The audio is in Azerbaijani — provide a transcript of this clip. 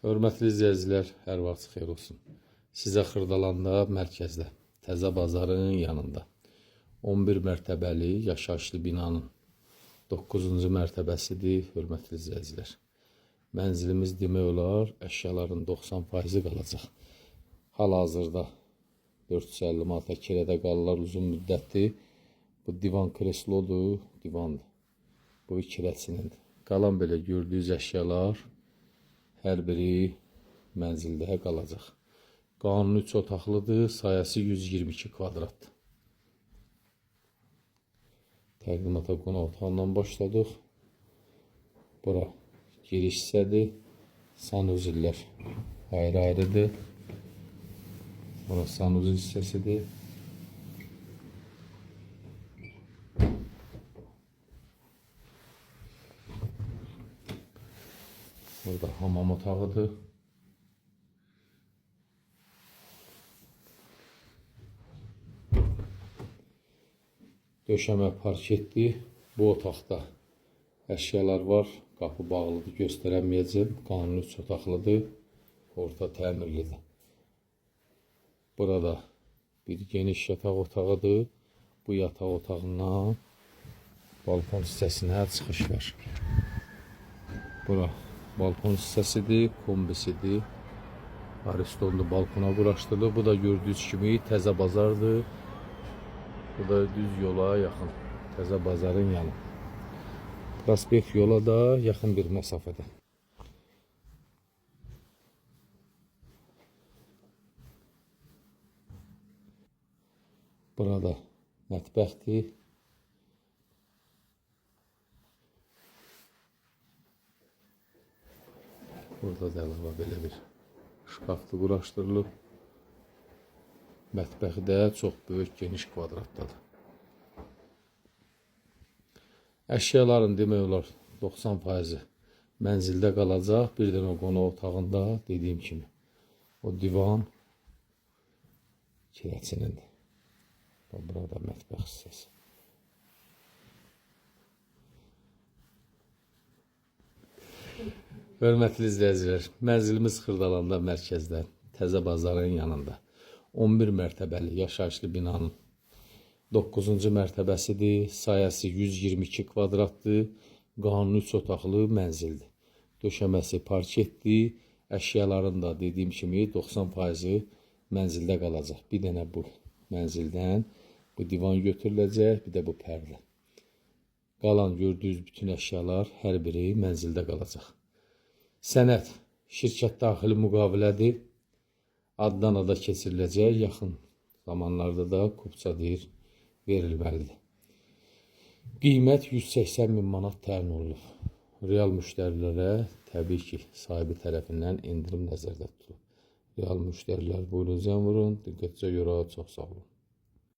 Hörmətli izləyicilər, hər vaxt xeyir olsun. Sizə Xırdalanda, mərkəzdə, Təzə bazarın yanında 11 mərtəbəli yaşayışlı binanın 9-cu mərtəbəsidir, hörmətli izləyicilər. Mənzilimiz demək olar, əşyaların 90%-i qalacaq. Hal-hazırda 450 manata kirədə qalırlar uzun müddətli. Bu divan kreslodur, divandır. Bu kirəçinindir. Qalan belə gördüyünüz əşyalar hər biri mənzildə qalacaq. Qanuni 3 otaqlıdır, sayəsi 122 kvadratdır. Təqdimata qonaq otağından başladıq. Bura giriş hissədir. Sanuzillər ayrı-ayrıdır. Bura sanuzil hissəsidir. Burada hamam otağıdır. Döşəmə parketli. Bu otaqda əşyalar var. Qapı bağlıdır, göstərəməyəcəm. Qanuni 3 otaqlıdır. Orta təmirlidir. Burada bir geniş yataq otağıdır. Bu yataq otağından balkon hissəsinə çıxış var. Bura balkon hissəsidir, kombisidir. Aristonlu balkona quraşdırılır. Bu da gördüyünüz kimi Təzə bazardır. Bu da düz yola yaxın. Təzə bazarın yanı. Prospekt yola da yaxın bir məsafədə. Burada mətbəxdir. Burada da əlavə belə bir şkaflı quraşdırılıb. Mətbəxi də çox böyük, geniş kvadratdadır. Əşyaların demək olar 90%-i mənzildə qalacaq. Bir dənə qonaq otağında dediyim kimi o divan kirəçinindir. Burada mətbəx hissəsi. Hörmətli izləyicilər, mənzilimiz Xırdalanda mərkəzdə, Təzə bazarın yanında 11 mərtəbəli yaşayışlı binanın 9-cu mərtəbəsidir. Sayəsi 122 kvadratdır. Qanuni 3 otaqlı mənzildir. Döşəməsi parketdir. Əşyaların da dediyim kimi 90%-i mənzildə qalacaq. Bir dənə bu mənzildən bu divan götürüləcək, bir də bu pərdə. Qalan gördüyünüz bütün əşyalar hər biri mənzildə qalacaq. Sənəd şirkət daxili müqavilədir. Addan ada keçiriləcək. Yaxın zamanlarda da kupça deyir verilməlidir. Qiymət 180 min manat təyin olunub. Real müştərilərə təbii ki, sahibi tərəfindən endirim nəzərdə tutulub. Real müştərilər buyurun zəng vurun. Diqqətcə görə çox sağ olun.